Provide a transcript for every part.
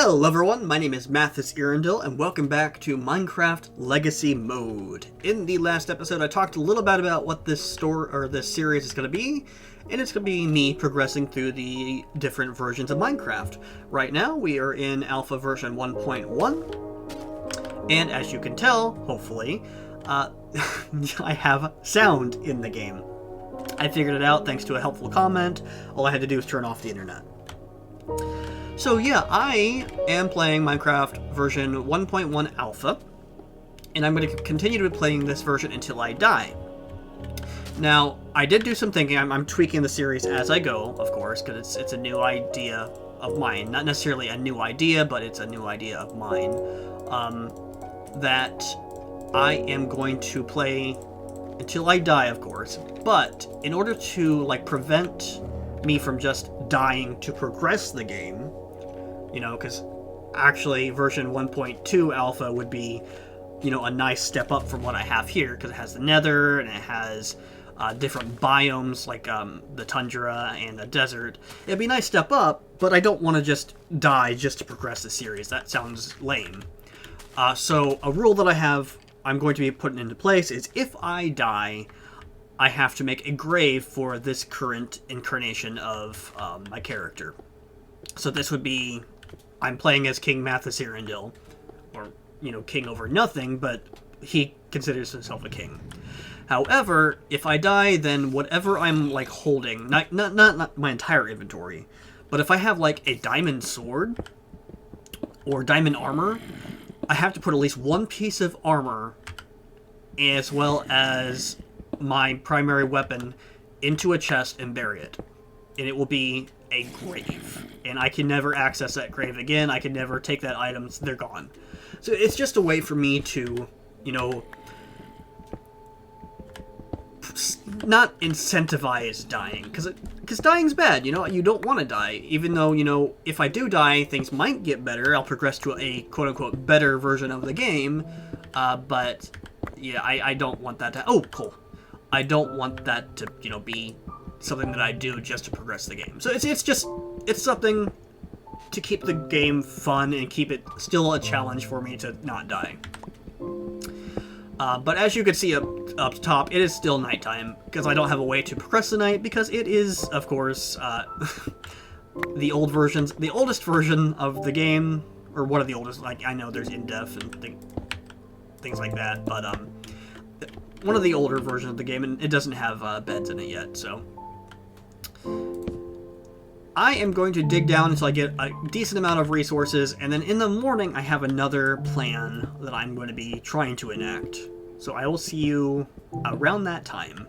Hello everyone, my name is Mathis Irondil, and welcome back to Minecraft Legacy Mode. In the last episode, I talked a little bit about what this series is going to be, and it's going to be me progressing through the different versions of Minecraft. Right now, we are in Alpha version 1.1, and as you can tell, hopefully, I have sound in the game. I figured it out thanks to a helpful comment. All I had to do was turn off the internet. So yeah, I am playing Minecraft version 1.1 Alpha, and I'm going to continue to be playing this version until I die. Now, I did do some thinking. I'm tweaking the series as I go, of course, because it's a new idea of mine. Not necessarily a new idea, but it's a new idea of mine. That I am going to play until I die, of course. But in order to prevent me from just dying to progress the game, you know, because actually version 1.2 Alpha would be, you know, a nice step up from what I have here, because it has the Nether and it has different biomes like the tundra and the desert. It'd be a nice step up, but I don't want to just die just to progress the series. That sounds lame. So a rule that I'm going to be putting into place is if I die, I have to make a grave for this current incarnation of my character. So this would be, I'm playing as King Mathis Irondil, or, you know, king over nothing, but he considers himself a king. However, if I die, then whatever I'm, holding, not my entire inventory, but if I have, a diamond sword, or diamond armor, I have to put at least one piece of armor, as well as my primary weapon, into a chest and bury it. And it will be a grave. And I can never access that grave again. I can never take that item. They're gone. So it's just a way for me to, you know, not incentivize dying. Because dying's bad, you know? You don't want to die. Even though, you know, if I do die, things might get better. I'll progress to a quote-unquote better version of the game. But, yeah, I don't want that to... Oh, cool. I don't want that to, you know, be something that I do just to progress the game. So it's something to keep the game fun and keep it still a challenge for me to not die. But as you can see up top, it is still nighttime because I don't have a way to procrastinate because it is, of course, the oldest version of the game, or one of the oldest. I know there's in-depth and things like that, but one of the older versions of the game, and it doesn't have beds in it yet, so I am going to dig down until I get a decent amount of resources, and then in the morning I have another plan that I'm going to be trying to enact. So I will see you around that time.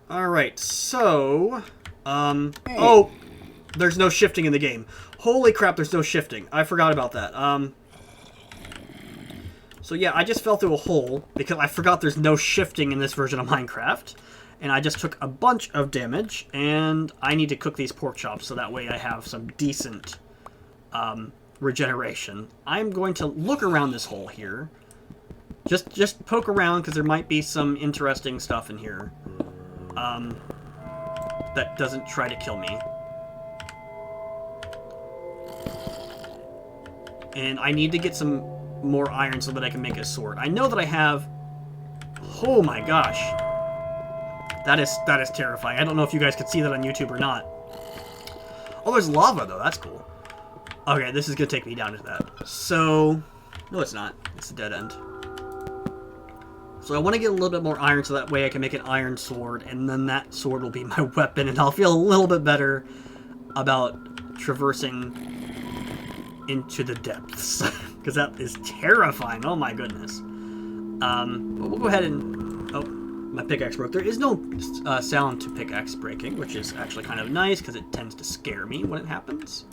Alright, so... Oh! There's no shifting in the game. Holy crap, there's no shifting. I forgot about that. So yeah, I just fell through a hole because I forgot there's no shifting in this version of Minecraft. And I just took a bunch of damage, and I need to cook these pork chops so that way I have some decent regeneration. I'm going to look around this hole here. Just poke around because there might be some interesting stuff in here that doesn't try to kill me. And I need to get some more iron so that I can make a sword. I know that I have... Oh my gosh. That is terrifying. I don't know if you guys could see that on YouTube or not. Oh, there's lava though. That's cool. Okay, this is going to take me down to that. So... No, it's not. It's a dead end. So I want to get a little bit more iron so that way I can make an iron sword, and then that sword will be my weapon, and I'll feel a little bit better about traversing into the depths, because that is terrifying. Oh my goodness. But we'll go ahead and... Oh, my pickaxe broke. There is no sound to pickaxe breaking, which is actually kind of nice, because it tends to scare me when it happens.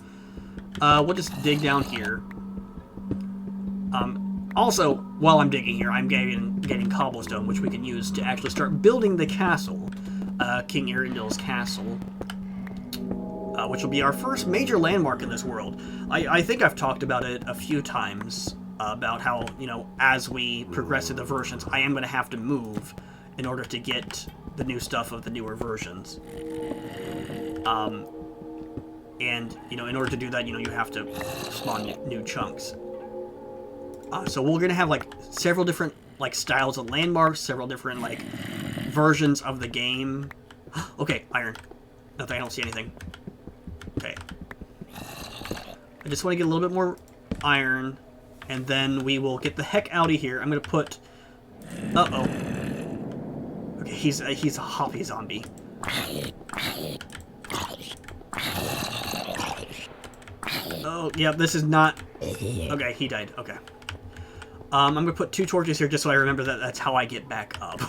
We'll just dig down here. Also, while I'm digging here, I'm getting cobblestone, which we can use to actually start building the castle, King Irondil's castle. Which will be our first major landmark in this world. I think I've talked about it a few times, about how, you know, as we progress through the versions, I am going to have to move in order to get the new stuff of the newer versions. And, you know, in order to do that, you know, you have to spawn new chunks. So we're going to have, like, several different, like, styles of landmarks, several different, like, versions of the game. Okay, iron. Nothing, I don't see anything. Okay. I just want to get a little bit more iron, and then we will get the heck out of here. I'm going to put... Uh-oh. Okay, he's a hoppy zombie. Oh, yeah, this is not... Okay, he died. Okay. I'm going to put 2 torches here just so I remember that that's how I get back up.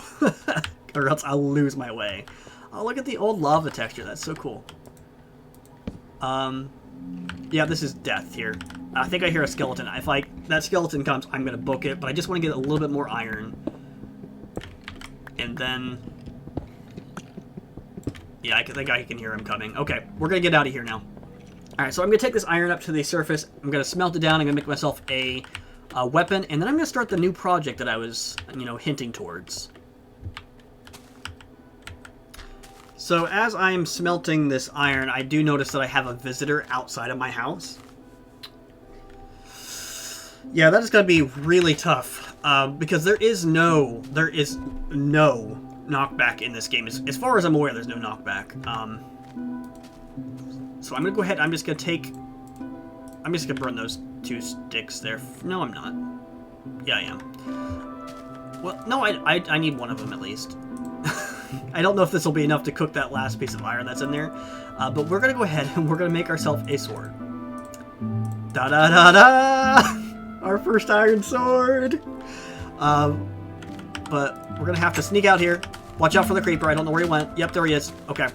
Or else I'll lose my way. Oh, look at the old lava texture. That's so cool. Yeah, this is death here. I think I hear a skeleton. If that skeleton comes, I'm going to book it. But I just want to get a little bit more iron. And then... Yeah, I think I can hear him coming. Okay, we're going to get out of here now. Alright, so I'm going to take this iron up to the surface. I'm going to smelt it down. I'm going to make myself a weapon. And then I'm going to start the new project that I was, you know, hinting towards. So as I'm smelting this iron, I do notice that I have a visitor outside of my house. Yeah, that is going to be really tough. Because there is no knockback in this game. As far as I'm aware, there's no knockback. So I'm going to go ahead, I'm just going to burn those 2 sticks there. No, I'm not. Yeah, I am. Well, no, I need one of them at least. I don't know if this will be enough to cook that last piece of iron that's in there. But we're going to go ahead and we're going to make ourselves a sword. Da-da-da-da! Our first iron sword! But we're going to have to sneak out here. Watch out for the creeper. I don't know where he went. Yep, there he is. Okay.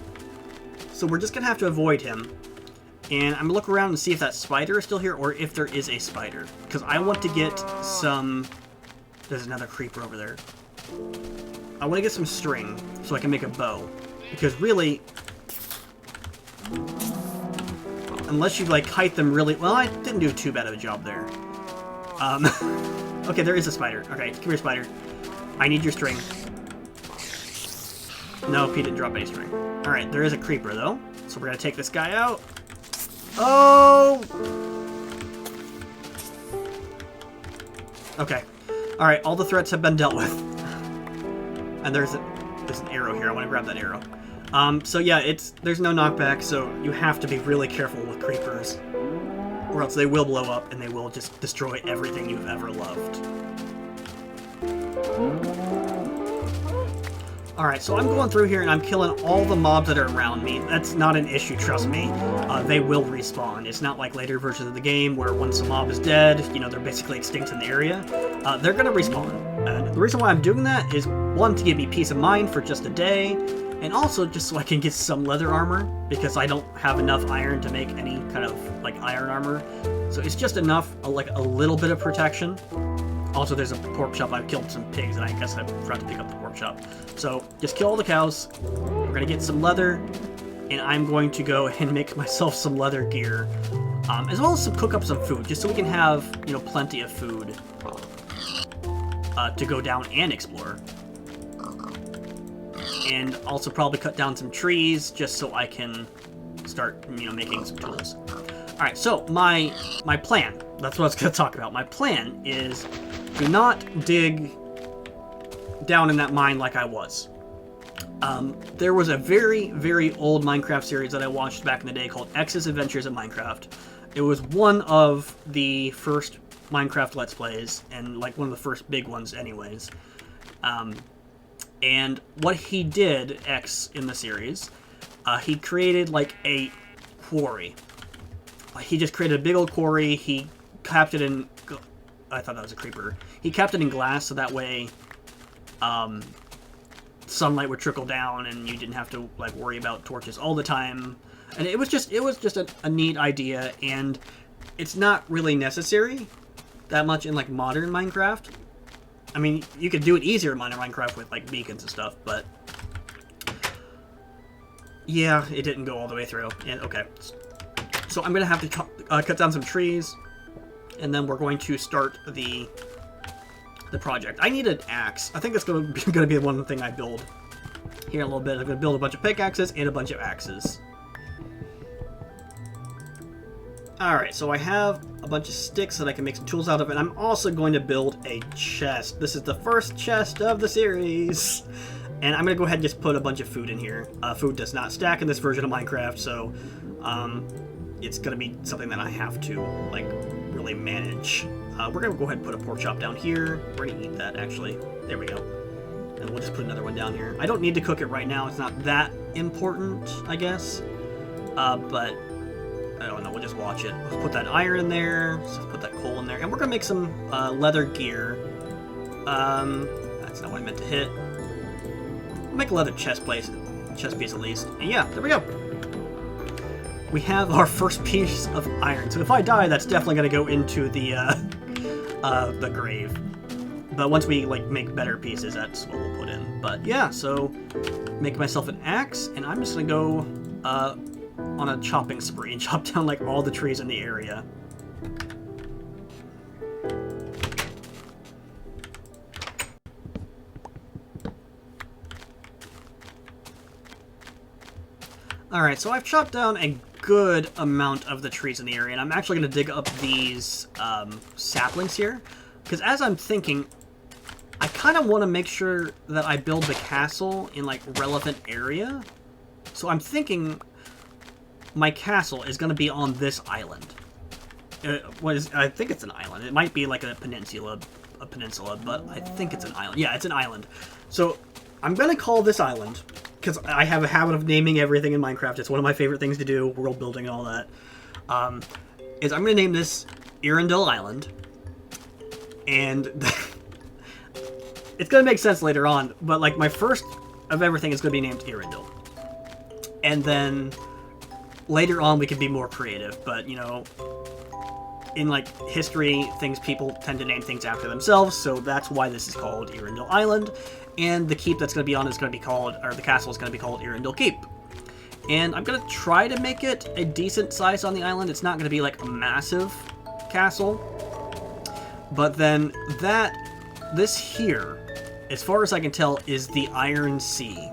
So we're just going to have to avoid him. And I'm going to look around and see if that spider is still here or if there is a spider. Because I want to get some... There's another creeper over there. I want to get some string so I can make a bow. Because really... Unless you, like, kite them really... Well, I didn't do too bad of a job there. Okay, there is a spider. Okay, come here, spider. I need your string. Nope, he didn't drop any string. Alright, there is a creeper, though. So we're going to take this guy out. Oh! Okay. Alright, all the threats have been dealt with. And there's an arrow here. I want to grab that arrow. So yeah, there's no knockback, so you have to be really careful with creepers. Or else they will blow up and they will just destroy everything you've ever loved. Alright, so I'm going through here and I'm killing all the mobs that are around me. That's not an issue, trust me. They will respawn. It's not like later versions of the game where once a mob is dead, you know, they're basically extinct in the area. They're going to respawn. And the reason why I'm doing that is, one, to give me peace of mind for just a day, and also just so I can get some leather armor, because I don't have enough iron to make any kind of, like, iron armor. So it's just enough, like, a little bit of protection. Also, there's a pork chop. I've killed some pigs, and I guess I forgot to pick up the pork chop. So, just kill all the cows. We're going to get some leather, and I'm going to go and make myself some leather gear. As well as cook up some food, just so we can have, you know, plenty of food to go down and explore. And also probably cut down some trees, just so I can start, you know, making some tools. Alright, so my plan, that's what I was going to talk about. My plan is to not dig down in that mine like I was. There was a very, very old Minecraft series that I watched back in the day called X's Adventures in Minecraft. It was one of the first Minecraft Let's Plays, and like one of the first big ones anyways. And what he did, X, in the series, he created like a quarry. He just created a big old quarry. He capped it in... I thought that was a creeper. He capped it in glass so that way sunlight would trickle down and you didn't have to like worry about torches all the time. And it was just a neat idea, and it's not really necessary that much in like modern Minecraft. I mean, you could do it easier in modern Minecraft with like beacons and stuff, but yeah, it didn't go all the way through. And okay. So I'm going to have to cut down some trees, and then we're going to start the project. I need an axe. I think that's going to be one thing I build here in a little bit. I'm going to build a bunch of pickaxes and a bunch of axes. Alright, so I have a bunch of sticks that I can make some tools out of, and I'm also going to build a chest. This is the first chest of the series. And I'm going to go ahead and just put a bunch of food in here. Food does not stack in this version of Minecraft, so it's going to be something that I have to, like, really manage. We're going to go ahead and put a pork chop down here. We're going to eat that, actually. There we go. And we'll just put another one down here. I don't need to cook it right now. It's not that important, I guess. But I don't know. We'll just watch it. Let's put that iron in there. Let's put that coal in there. And we're going to make some leather gear. That's not what I meant to hit. We'll make a leather chest piece at least. And yeah, there we go. We have our first piece of iron. So if I die, that's definitely going to go into the grave. But once we like make better pieces, that's what we'll put in. But yeah, so make myself an axe, and I'm just going to go on a chopping spree and chop down like all the trees in the area. Alright, so I've chopped down a good amount of the trees in the area, and I'm actually going to dig up these saplings here, because as I'm thinking, I kind of want to make sure that I build the castle in like relevant area. So I'm thinking my castle is going to be on this island. I think it's an island. It might be like a peninsula, but I think it's an island. Yeah, it's an island. So I'm going to call this island, because I have a habit of naming everything in Minecraft. It's one of my favorite things to do, world building and all that. Is I'm going to name this Arendelle Island. And it's going to make sense later on, but like my first of everything is going to be named Arendelle. And then later on we can be more creative, but you know, in like history, people tend to name things after themselves, so that's why this is called Arendelle Island. And the keep that's going to be on is going to be called, or the castle is going to be called Arendelle Keep. And I'm going to try to make it a decent size on the island. It's not going to be like a massive castle. But then this here, as far as I can tell, is the Iron Sea.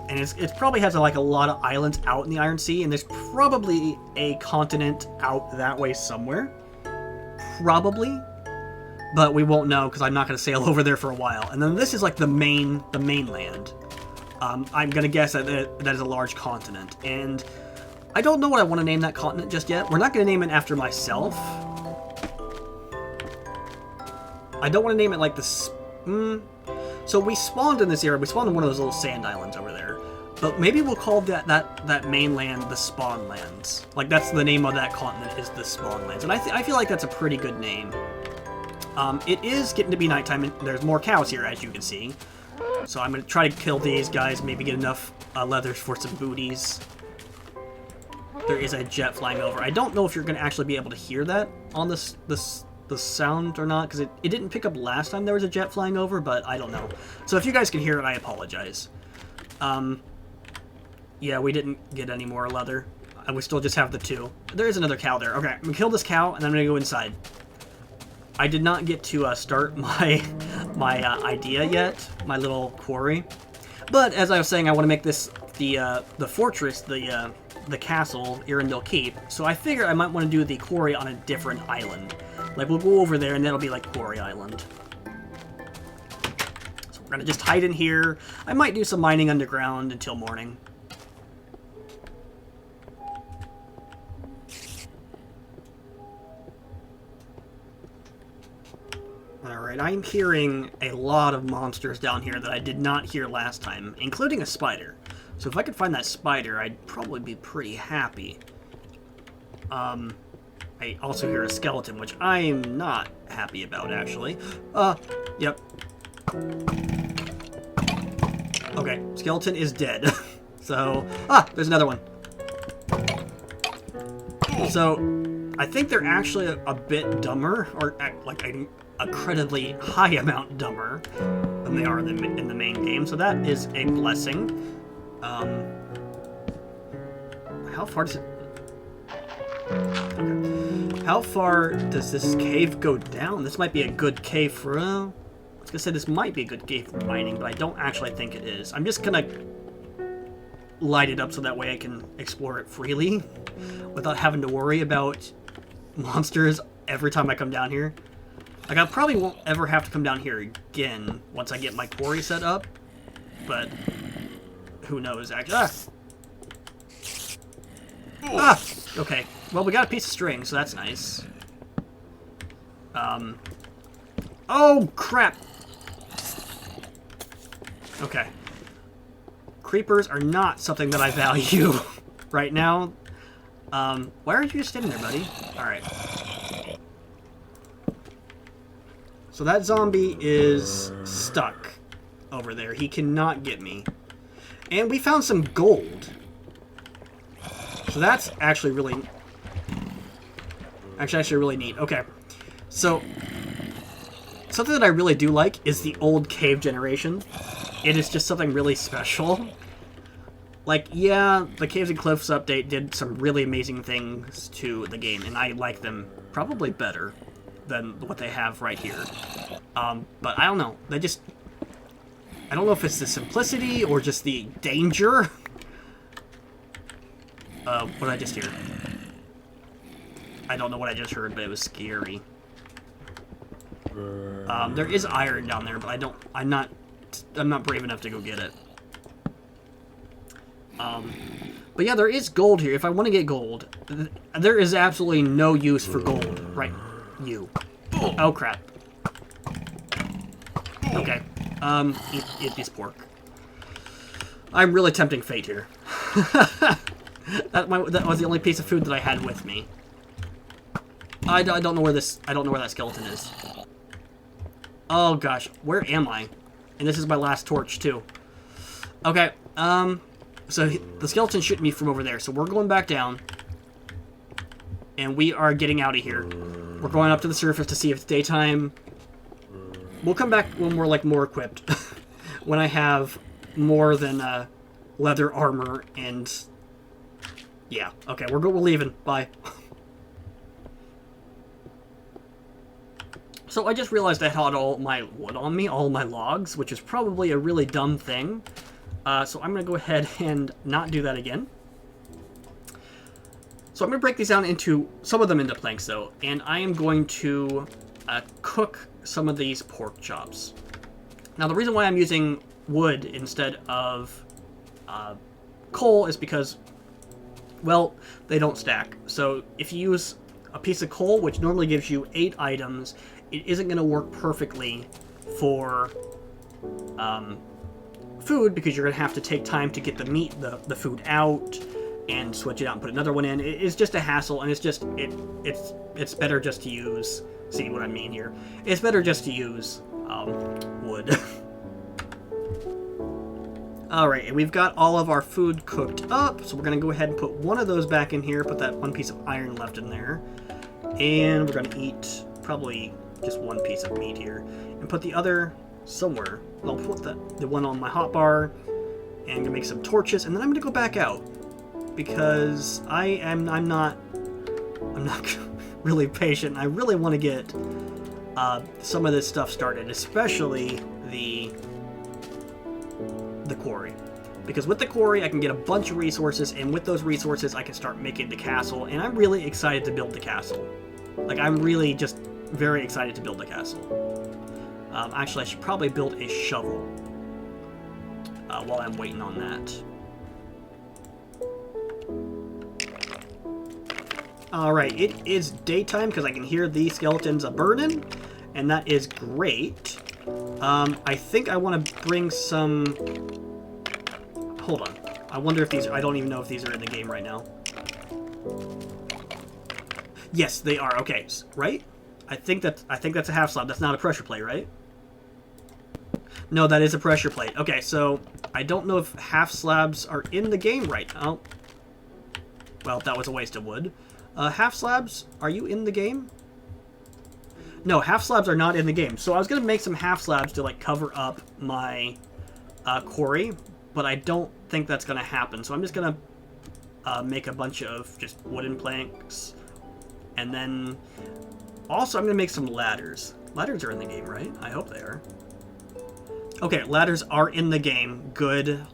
And it probably has like a lot of islands out in the Iron Sea, and there's probably a continent out that way somewhere. Probably. But we won't know because I'm not going to sail over there for a while. And then this is like the mainland. I'm going to guess that that is a large continent. And I don't know what I want to name that continent just yet. We're not going to name it after myself. I don't want to name it like this. So we spawned in this area. We spawned in one of those little sand islands over there. But maybe we'll call that mainland the Spawn Lands. Like that's the name of that continent, is the Spawn Lands. And I feel like that's a pretty good name. It is getting to be nighttime, and there's more cows here, as you can see. So I'm going to try to kill these guys, maybe get enough leathers for some booties. There is a jet flying over. I don't know if you're going to actually be able to hear that on the sound or not, because it didn't pick up last time there was a jet flying over, but I don't know. So if you guys can hear it, I apologize. Yeah, we didn't get any more leather. We still just have the 2. There is another cow there. Okay, I'm going to kill this cow, and I'm going to go inside. I did not get to start my idea yet, my little quarry. But as I was saying, I want to make this the fortress, the castle, Arendelle Keep. So I figure I might want to do the quarry on a different island. Like we'll go over there, and that'll be like Quarry Island. So we're gonna just hide in here. I might do some mining underground until morning. Alright, I'm hearing a lot of monsters down here that I did not hear last time, including a spider. So if I could find that spider, I'd probably be pretty happy. I also hear a skeleton, which I'm not happy about, actually. Yep. Okay, skeleton is dead. So, there's another one. So, I think they're actually a bit dumber, or like an incredibly high amount dumber than they are in the main game. So that is a blessing. How far does it... Okay. How far does this cave go down? This might be a good cave for... I was gonna say this might be a good cave for mining, but I don't actually think it is. I'm just gonna light it up so that way I can explore it freely without having to worry about monsters every time I come down here. Like, I probably won't ever have to come down here again once I get my quarry set up, but who knows, actually. Okay. Well, we got a piece of string, so that's nice. Oh, crap! Okay. Creepers are not something that I value right now. Why aren't you just standing there, buddy? Alright. So that zombie is stuck over there. He cannot get me. And we found some gold. So that's actually really... Actually really neat. Okay. So, something that I really do like is the old cave generation. It is just something really special. Like, yeah, the Caves and Cliffs update did some really amazing things to the game, and I like them probably better than what they have right here. But I don't know. They just... I don't know if it's the simplicity or just the danger. What did I just hear? I don't know what I just heard, but it was scary. There is iron down there, but I'm not brave enough to go get it. But yeah, there is gold here. If I want to get gold, there is absolutely no use for gold. Right, you. Oh, crap. Okay. Eat this pork. I'm really tempting fate here. That was the only piece of food that I had with me. I don't know where that skeleton is. Oh gosh, where am I? And this is my last torch too. Okay, so the skeleton's shooting me from over there, so we're going back down. And we are getting out of here. We're going up to the surface to see if it's daytime. We'll come back when we're, like, more equipped. When I have more than leather armor and... Yeah, okay, we're leaving. Bye. So I just realized I had all my wood on me, all my logs, which is probably a really dumb thing. So I'm going to go ahead and not do that again. So I'm going to break these down into, some of them into planks though, and I am going to cook some of these pork chops. Now the reason why I'm using wood instead of coal is because, well, they don't stack. So if you use a piece of coal, which normally gives you 8 items, it isn't going to work perfectly for food, because you're going to have to take time to get the food out and switch it out and put another one in. It's just a hassle, and it's better just to use, see what I mean here, it's better just to use wood. Alright, and we've got all of our food cooked up, so we're going to go ahead and put one of those back in here, put that one piece of iron left in there, and we're going to eat probably just one piece of meat here, and put the other somewhere. I'll put the one on my hotbar, and I'm going to make some torches, and then I'm going to go back out, because I'm not really patient. I really want to get some of this stuff started, especially the quarry, because with the quarry I can get a bunch of resources, and with those resources I can start making the castle, and I'm really excited to build the castle. Like, I'm really just very excited to build the castle. Actually, I should probably build a shovel while I'm waiting on that. Alright, it is daytime because I can hear the skeletons a-burning, and that is great. I think I want to bring some... Hold on. I wonder if these... I don't even know if these are in the game right now. Yes, they are. Okay, right? I think that's a half slab. That's not a pressure plate, right? No, that is a pressure plate. Okay, so I don't know if half slabs are in the game right now. Well, that was a waste of wood. Half slabs, are you in the game? No, half slabs are not in the game. So I was going to make some half slabs to, like, cover up my quarry, but I don't think that's going to happen. So I'm just going to make a bunch of just wooden planks. And then also I'm going to make some ladders. Ladders are in the game, right? I hope they are. Okay, ladders are in the game. Good.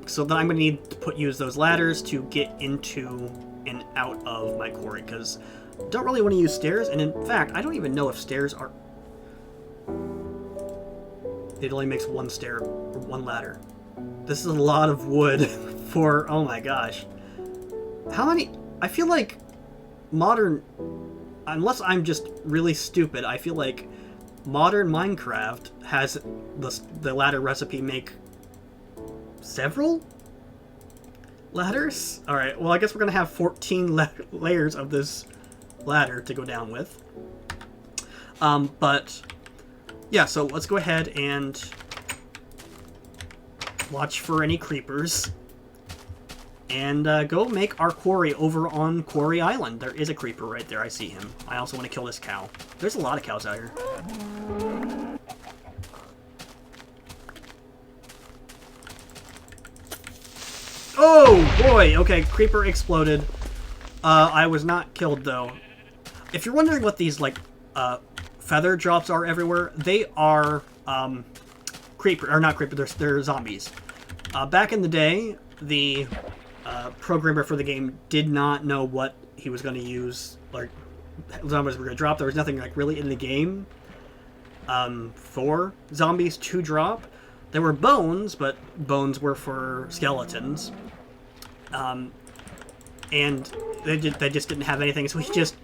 So then I'm going to need to use those ladders to get into and out of my quarry, because I don't really want to use stairs, and in fact, I don't even know if stairs are... It only makes one stair, or one ladder. This is a lot of wood for... Oh my gosh. How many... I feel like modern... Unless I'm just really stupid, I feel like modern Minecraft has the ladder recipe make several ladders? Alright, well I guess we're going to have 14 layers of this ladder to go down with. But yeah, so let's go ahead and watch for any creepers. And go make our quarry over on Quarry Island. There is a creeper right there. I see him. I also want to kill this cow. There's a lot of cows out here. Oh, boy. Okay, creeper exploded. I was not killed, though. If you're wondering what these, like, feather drops are everywhere, they are, creeper, or not creeper, they're zombies. Back in the day, the... programmer for the game did not know what he was going to use, like, zombies were going to drop. There was nothing, like, really in the game for zombies to drop. There were bones, but bones were for skeletons. And they just didn't have anything, so he just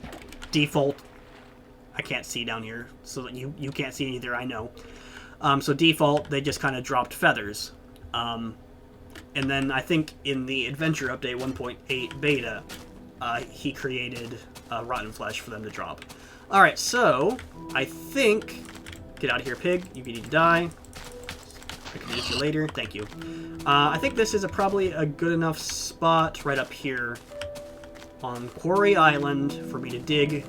default... I can't see down here, so you can't see either, I know. So default, they just kind of dropped feathers. And then I think in the Adventure Update 1.8 beta, he created Rotten Flesh for them to drop. Alright, so I think... Get out of here, pig. You need to die. I can use you later. Thank you. I think this is probably a good enough spot right up here on Quarry Island for me to dig.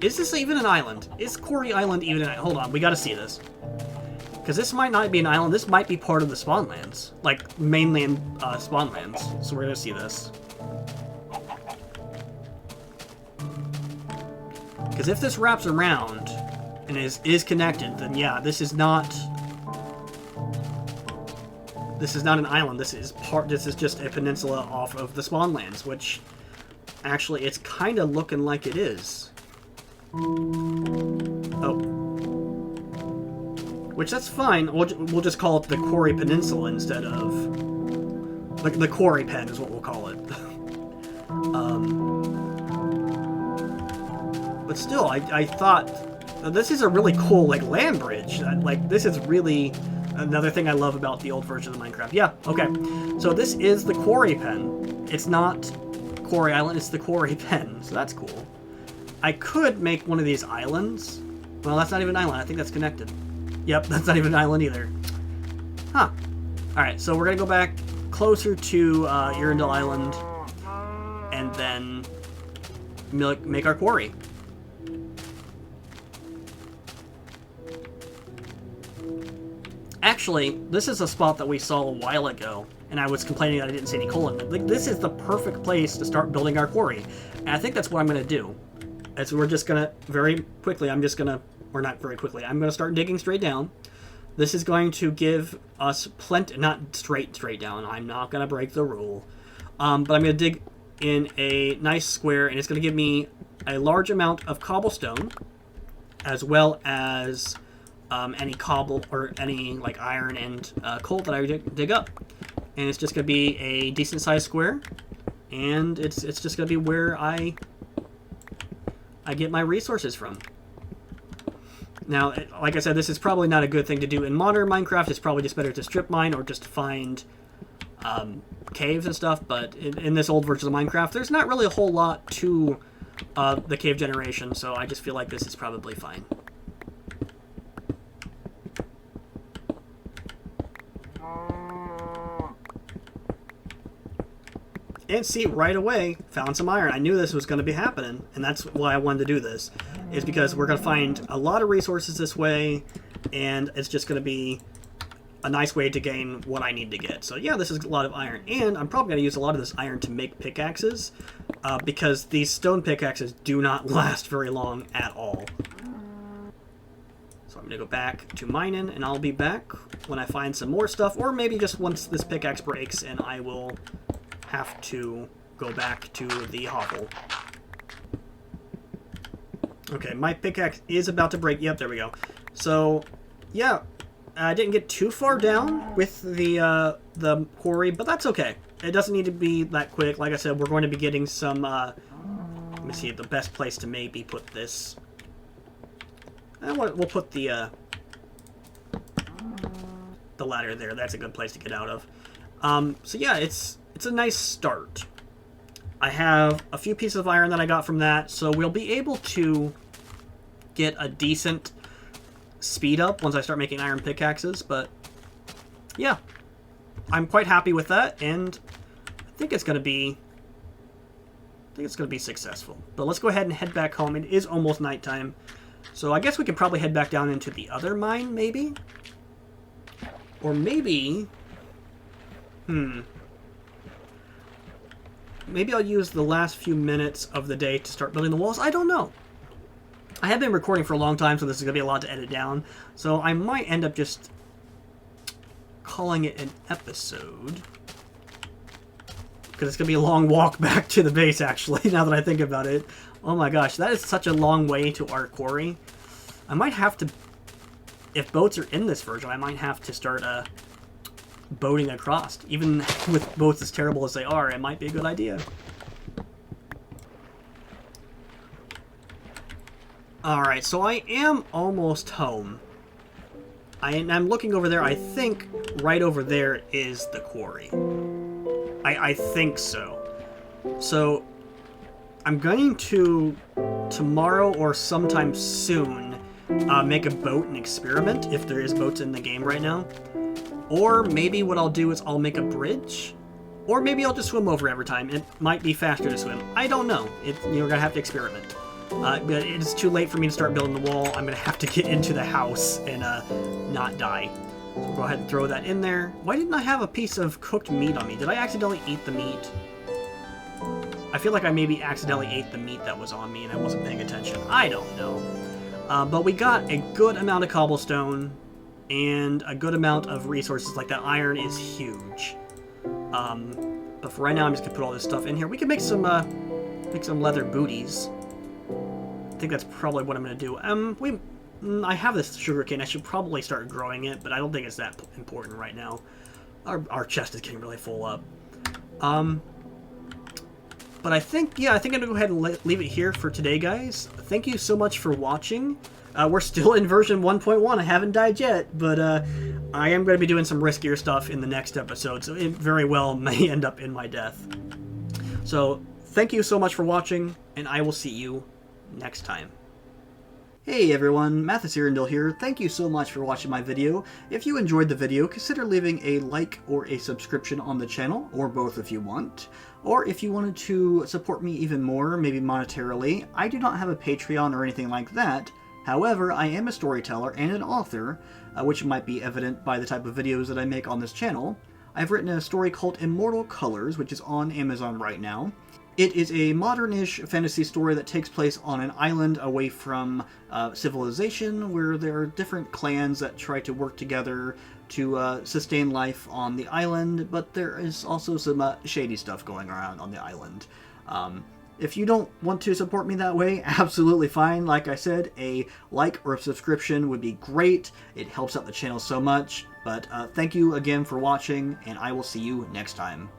Is this even an island? Is Quarry Island even an island? Hold on, we gotta see this. Because this might not be an island, this might be part of the spawnlands. Like, mainland spawnlands. So we're going to see this. Because if this wraps around and is connected, then yeah, this is not... This is not an island, this is just a peninsula off of the spawnlands, which... Actually, it's kind of looking like it is. Oh. Which, that's fine. We'll just call it the Quarry Peninsula instead of... Like, the Quarry Pen is what we'll call it. But still, I thought... This is a really cool, like, land bridge. Like, this is really another thing I love about the old version of Minecraft. Yeah, okay. So this is the Quarry Pen. It's not Quarry Island, it's the Quarry Pen. So that's cool. I could make one of these islands. Well, that's not even an island. I think that's connected. Yep, that's not even an island either. Huh. Alright, so we're going to go back closer to Arundel Island and then make our quarry. Actually, this is a spot that we saw a while ago, and I was complaining that I didn't see any coal in it. Like, this is the perfect place to start building our quarry, and I think that's what I'm going to do. As we're just going to, very quickly, I'm just going to... Or not very quickly. I'm going to start digging straight down. This is going to give us plenty... Not straight down. I'm not going to break the rule. But I'm going to dig in a nice square, and it's going to give me a large amount of cobblestone, as well as any cobble or any like iron and coal that I dig up. And it's just going to be a decent-sized square, and it's just going to be where I get my resources from. Now, like I said, this is probably not a good thing to do in modern Minecraft. It's probably just better to strip mine or just find caves and stuff. But in this old version of Minecraft, there's not really a whole lot to the cave generation. So I just feel like this is probably fine. And see, right away, found some iron. I knew this was going to be happening, and that's why I wanted to do this, is because we're going to find a lot of resources this way, and it's just going to be a nice way to gain what I need to get. So yeah, this is a lot of iron, and I'm probably going to use a lot of this iron to make pickaxes, because these stone pickaxes do not last very long at all. So I'm gonna go back to mining, and I'll be back when I find some more stuff, or maybe just once this pickaxe breaks, and I will have to go back to the hovel. Okay, my pickaxe is about to break. Yep, there we go. So, yeah, I didn't get too far down with the quarry, but that's okay. It doesn't need to be that quick. Like I said, we're going to be getting some, let me see, the best place to maybe put this. We'll put the ladder there. That's a good place to get out of. So yeah, it's a nice start. I have a few pieces of iron that I got from that, so we'll be able to get a decent speed up once I start making iron pickaxes, but yeah, I'm quite happy with that, and I think it's going to be successful. But let's go ahead and head back home. It is almost nighttime, so I guess we can probably head back down into the other mine, maybe? Or maybe... Maybe I'll use the last few minutes of the day to start building the walls. I don't know. I have been recording for a long time, so this is going to be a lot to edit down. So I might end up just calling it an episode. Because it's going to be a long walk back to the base, actually, now that I think about it. Oh my gosh, that is such a long way to our quarry. I might have to... If boats are in this version, I might have to start boating across. Even with boats as terrible as they are, it might be a good idea. Alright, so I am almost home. I'm looking over there. I think right over there is the quarry. I think so. So, I'm going to, tomorrow or sometime soon, make a boat and experiment, if there is boats in the game right now. Or maybe what I'll do is I'll make a bridge. Or maybe I'll just swim over every time. It might be faster to swim. I don't know. You're going to have to experiment. But it's too late for me to start building the wall. I'm going to have to get into the house and not die. So we'll go ahead and throw that in there. Why didn't I have a piece of cooked meat on me? Did I accidentally eat the meat? I feel like I maybe accidentally ate the meat that was on me and I wasn't paying attention. I don't know. But we got a good amount of cobblestone and a good amount of resources. Like that iron is huge. But for right now, I'm just gonna put all this stuff in here. We can make some leather booties. I think that's probably what I'm gonna do. I have this sugarcane. I should probably start growing it, but I don't think it's that important right now. Our chest is getting really full up. But I think I'm gonna go ahead and leave it here for today, guys. Thank you so much for watching. We're still in version 1.1. I haven't died yet, but I am going to be doing some riskier stuff in the next episode, so it very well may end up in my death. So, thank you so much for watching, and I will see you next time. Hey everyone, Mathis Irondale here. Thank you so much for watching my video. If you enjoyed the video, consider leaving a like or a subscription on the channel, or both if you want. Or if you wanted to support me even more, maybe monetarily, I do not have a Patreon or anything like that. However, I am a storyteller and an author, which might be evident by the type of videos that I make on this channel. I've written a story called Immortal Colors, which is on Amazon right now. It is a modern-ish fantasy story that takes place on an island away from civilization, where there are different clans that try to work together to sustain life on the island, but there is also some shady stuff going around on the island. If you don't want to support me that way, absolutely fine. Like I said, a like or a subscription would be great. It helps out the channel so much. But thank you again for watching, and I will see you next time.